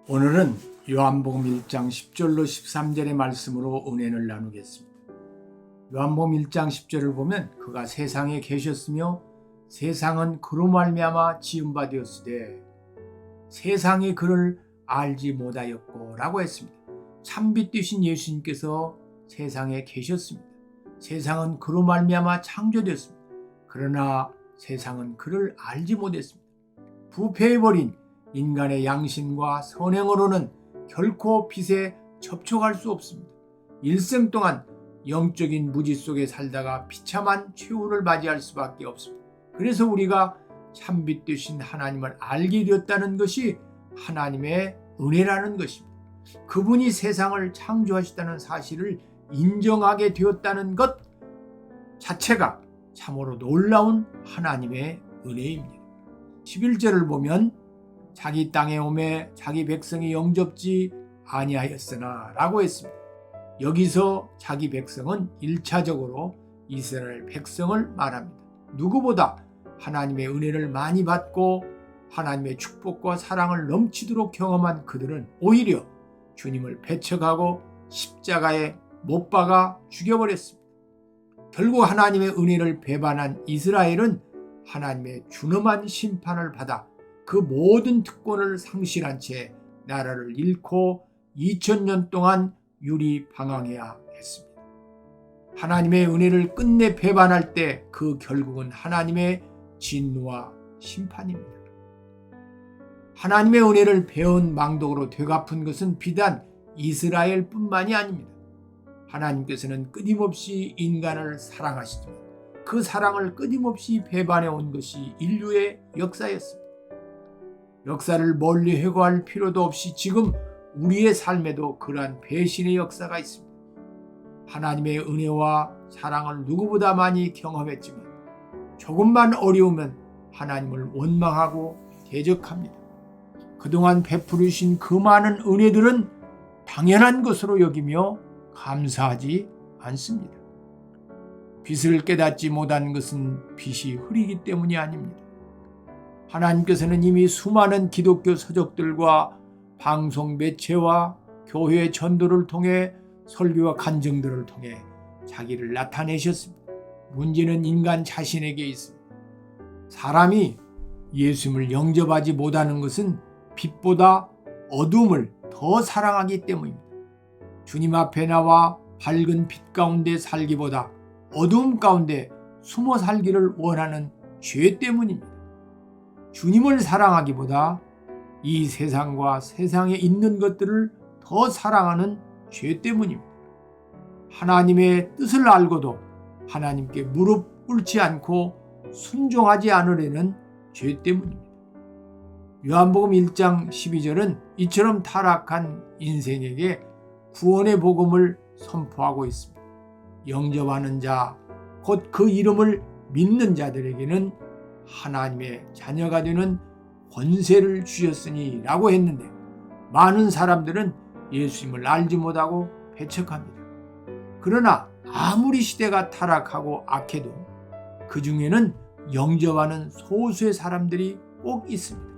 오늘은 요한복음 1장 10절로 13절의 말씀으로 은혜를 나누겠습니다. 요한복음 1장 10절을 보면 그가 세상에 계셨으며 세상은 그로 말미암아 지은 바 되었으되 세상이 그를 알지 못하였고 라고 했습니다. 참빛 되신 예수님께서 세상에 계셨습니다. 세상은 그로 말미암아 창조되었습니다. 그러나 세상은 그를 알지 못했습니다. 부패해버린 인간의 양심과 선행으로는 결코 빛에 접촉할 수 없습니다. 일생 동안 영적인 무지 속에 살다가 비참한 최후를 맞이할 수밖에 없습니다. 그래서 우리가 참빛 되신 하나님을 알게 되었다는 것이 하나님의 은혜라는 것입니다. 그분이 세상을 창조하셨다는 사실을 인정하게 되었다는 것 자체가 참으로 놀라운 하나님의 은혜입니다. 11절을 보면 자기 땅에 오매 자기 백성이 영접지 아니하였으나 라고 했습니다. 여기서 자기 백성은 1차적으로 이스라엘 백성을 말합니다. 누구보다 하나님의 은혜를 많이 받고 하나님의 축복과 사랑을 넘치도록 경험한 그들은 오히려 주님을 배척하고 십자가에 못 박아 죽여버렸습니다. 결국 하나님의 은혜를 배반한 이스라엘은 하나님의 준엄한 심판을 받아 그 모든 특권을 상실한 채 나라를 잃고 2000년 동안 유리방황해야 했습니다. 하나님의 은혜를 끝내 배반할 때 그 결국은 하나님의 진노와 심판입니다. 하나님의 은혜를 배은 망독으로 되갚은 것은 비단 이스라엘뿐만이 아닙니다. 하나님께서는 끊임없이 인간을 사랑하시지만 그 사랑을 끊임없이 배반해 온 것이 인류의 역사였습니다. 역사를 멀리 회고할 필요도 없이 지금 우리의 삶에도 그러한 배신의 역사가 있습니다. 하나님의 은혜와 사랑을 누구보다 많이 경험했지만 조금만 어려우면 하나님을 원망하고 대적합니다. 그동안 베풀으신 그 많은 은혜들은 당연한 것으로 여기며 감사하지 않습니다. 빛을 깨닫지 못한 것은 빛이 흐리기 때문이 아닙니다. 하나님께서는 이미 수많은 기독교 서적들과 방송 매체와 교회 전도를 통해 설교와 간증들을 통해 자기를 나타내셨습니다. 문제는 인간 자신에게 있습니다. 사람이 예수님을 영접하지 못하는 것은 빛보다 어둠을 더 사랑하기 때문입니다. 주님 앞에 나와 밝은 빛 가운데 살기보다 어두움 가운데 숨어 살기를 원하는 죄 때문입니다. 주님을 사랑하기보다 이 세상과 세상에 있는 것들을 더 사랑하는 죄 때문입니다. 하나님의 뜻을 알고도 하나님께 무릎 꿇지 않고 순종하지 않으려는 죄 때문입니다. 요한복음 1장 12절은 이처럼 타락한 인생에게 구원의 복음을 선포하고 있습니다. 영접하는 자, 곧 그 이름을 믿는 자들에게는 하나님의 자녀가 되는 권세를 주셨으니 라고 했는데 많은 사람들은 예수님을 알지 못하고 배척합니다. 그러나 아무리 시대가 타락하고 악해도 그 중에는 영접하는 소수의 사람들이 꼭 있습니다.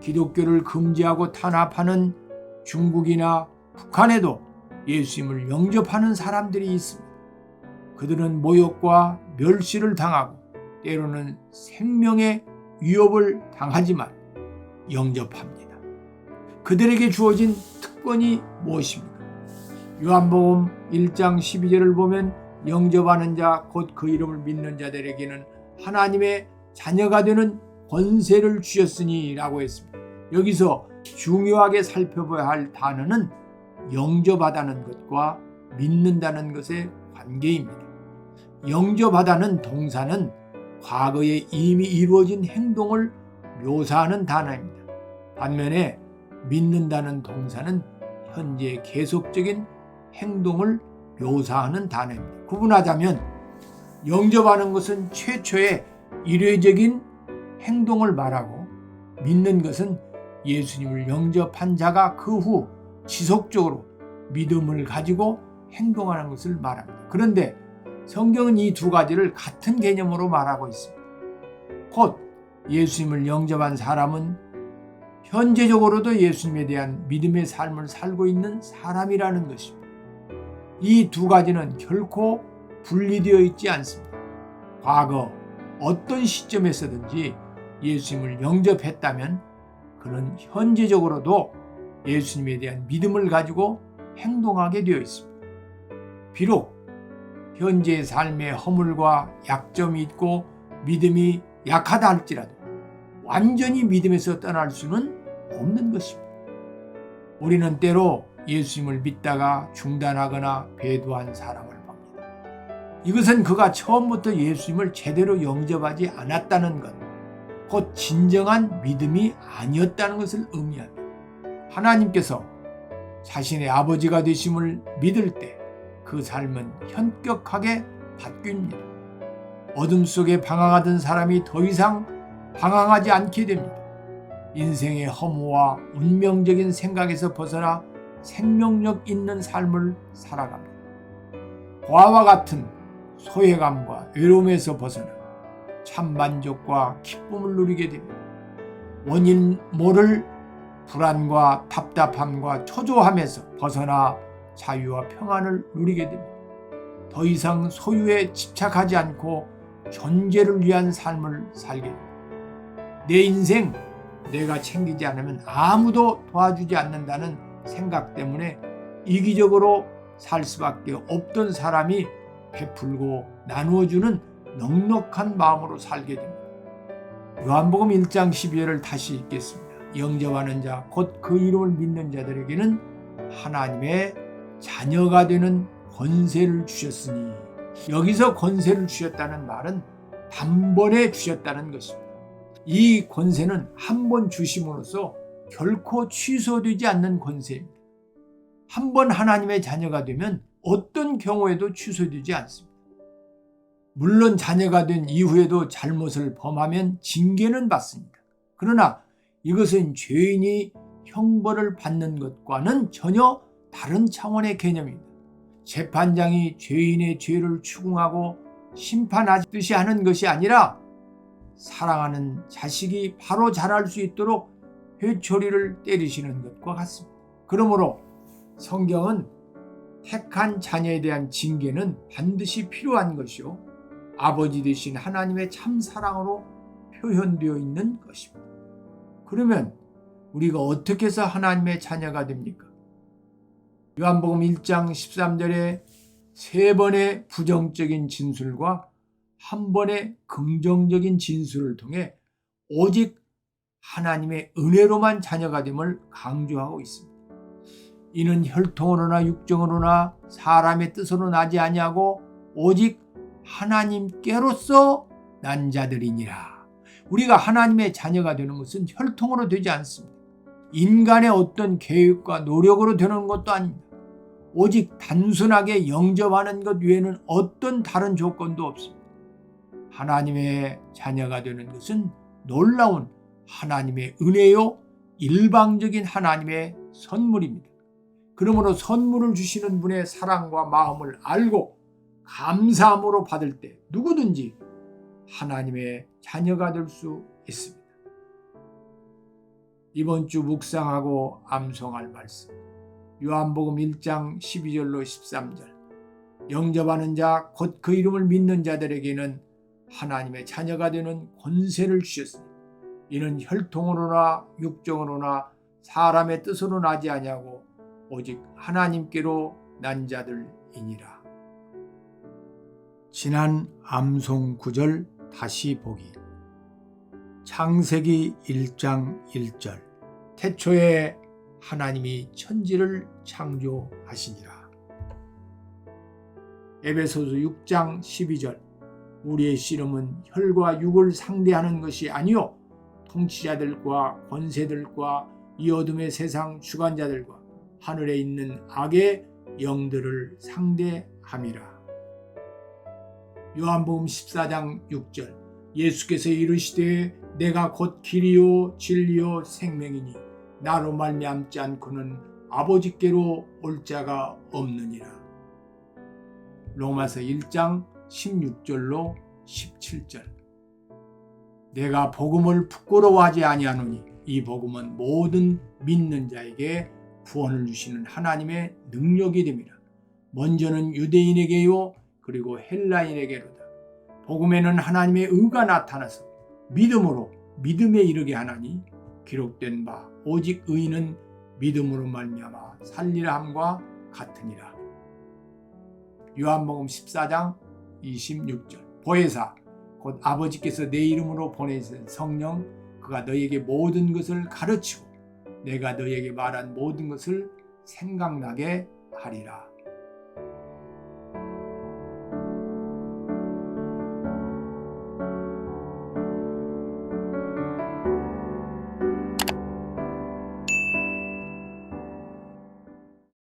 기독교를 금지하고 탄압하는 중국이나 북한에도 예수님을 영접하는 사람들이 있습니다. 그들은 모욕과 멸시를 당하고 때로는 생명의 위협을 당하지만 영접합니다. 그들에게 주어진 특권이 무엇입니까? 요한복음 1장 12절을 보면 영접하는 자, 곧 그 이름을 믿는 자들에게는 하나님의 자녀가 되는 권세를 주셨으니 라고 했습니다. 여기서 중요하게 살펴봐야 할 단어는 영접하다는 것과 믿는다는 것의 관계입니다. 영접하다는 동사는 과거에 이미 이루어진 행동을 묘사하는 단어입니다. 반면에 믿는다는 동사는 현재 계속적인 행동을 묘사하는 단어입니다. 구분하자면 영접하는 것은 최초의 일회적인 행동을 말하고 믿는 것은 예수님을 영접한 자가 그 후 지속적으로 믿음을 가지고 행동하는 것을 말합니다. 그런데 성경은 이 두 가지를 같은 개념으로 말하고 있습니다. 곧 예수님을 영접한 사람은 현재적으로도 예수님에 대한 믿음의 삶을 살고 있는 사람이라는 것입니다. 이 두 가지는 결코 분리되어 있지 않습니다. 과거 어떤 시점에서든지 예수님을 영접했다면 그는 현재적으로도 예수님에 대한 믿음을 가지고 행동하게 되어 있습니다. 비록 현재의 삶에 허물과 약점이 있고 믿음이 약하다 할지라도 완전히 믿음에서 떠날 수는 없는 것입니다. 우리는 때로 예수님을 믿다가 중단하거나 배도한 사람을 봅니다. 이것은 그가 처음부터 예수님을 제대로 영접하지 않았다는 것, 곧 진정한 믿음이 아니었다는 것을 의미합니다. 하나님께서 자신의 아버지가 되심을 믿을 때 그 삶은 현격하게 바뀝니다. 어둠 속에 방황하던 사람이 더 이상 방황하지 않게 됩니다. 인생의 허무와 운명적인 생각에서 벗어나 생명력 있는 삶을 살아갑니다. 고아와 같은 소외감과 외로움에서 벗어나 참 만족과 기쁨을 누리게 됩니다. 원인 모를 불안과 답답함과 초조함에서 벗어나 자유와 평안을 누리게 됩니다. 더 이상 소유에 집착하지 않고 존재를 위한 삶을 살게 됩니다. 내 인생 내가 챙기지 않으면 아무도 도와주지 않는다는 생각 때문에 이기적으로 살 수밖에 없던 사람이 베풀고 나누어주는 넉넉한 마음으로 살게 됩니다. 요한복음 1장 12절을 다시 읽겠습니다. 영접하는 자 곧 그 이름을 믿는 자들에게는 하나님의 자녀가 되는 권세를 주셨으니, 여기서 권세를 주셨다는 말은 단번에 주셨다는 것입니다. 이 권세는 한 번 주심으로써 결코 취소되지 않는 권세입니다. 한 번 하나님의 자녀가 되면 어떤 경우에도 취소되지 않습니다. 물론 자녀가 된 이후에도 잘못을 범하면 징계는 받습니다. 그러나 이것은 죄인이 형벌을 받는 것과는 전혀 다른 차원의 개념입니다. 재판장이 죄인의 죄를 추궁하고 심판하듯이 하는 것이 아니라 사랑하는 자식이 바로 자랄 수 있도록 회초리를 때리시는 것과 같습니다. 그러므로 성경은 택한 자녀에 대한 징계는 반드시 필요한 것이요, 아버지 되신 하나님의 참 사랑으로 표현되어 있는 것입니다. 그러면 우리가 어떻게 해서 하나님의 자녀가 됩니까? 요한복음 1장 13절에 3번의 부정적인 진술과 한 번의 긍정적인 진술을 통해 오직 하나님의 은혜로만 자녀가 됨을 강조하고 있습니다. 이는 혈통으로나 육정으로나 사람의 뜻으로 나지 아니하고 오직 하나님께로서 난 자들이니라. 우리가 하나님의 자녀가 되는 것은 혈통으로 되지 않습니다. 인간의 어떤 계획과 노력으로 되는 것도 아닙니다. 오직 단순하게 영접하는 것 외에는 어떤 다른 조건도 없습니다. 하나님의 자녀가 되는 것은 놀라운 하나님의 은혜요, 일방적인 하나님의 선물입니다. 그러므로 선물을 주시는 분의 사랑과 마음을 알고 감사함으로 받을 때 누구든지 하나님의 자녀가 될 수 있습니다. 이번 주 묵상하고 암송할 말씀, 요한복음 1장 12절로 13절. 영접하는 자 곧 그 이름을 믿는 자들에게는 하나님의 자녀가 되는 권세를 주셨으니 이는 혈통으로나 육정으로나 사람의 뜻으로 나지 아니하고 오직 하나님께로 난 자들이니라. 지난 암송 구절 다시 보기. 창세기 1장 1절. 태초에 하나님이 천지를 창조하시니라. 에베소서 6장 12절. 우리의 씨름은 혈과 육을 상대하는 것이 아니요 통치자들과 권세들과 이 어둠의 세상 주관자들과 하늘에 있는 악의 영들을 상대함이라. 요한복음 14장 6절. 예수께서 이르시되 내가 곧 길이요 진리요 생명이니 나로 말미암지 않고는 아버지께로 올 자가 없느니라. 로마서 1장 16절로 17절. 내가 복음을 부끄러워하지 아니하노니 이 복음은 모든 믿는 자에게 구원을 주시는 하나님의 능력이 됩니다. 먼저는 유대인에게요, 그리고 헬라인에게로다. 복음에는 하나님의 의가 나타나서 믿음으로 믿음에 이르게 하나니 기록된 바 오직 의인은 믿음으로 말미암아 살리라 함과 같으니라. 요한복음 14장 26절. 보혜사 곧 아버지께서 내 이름으로 보내신 성령, 그가 너희에게 모든 것을 가르치고 내가 너희에게 말한 모든 것을 생각나게 하리라.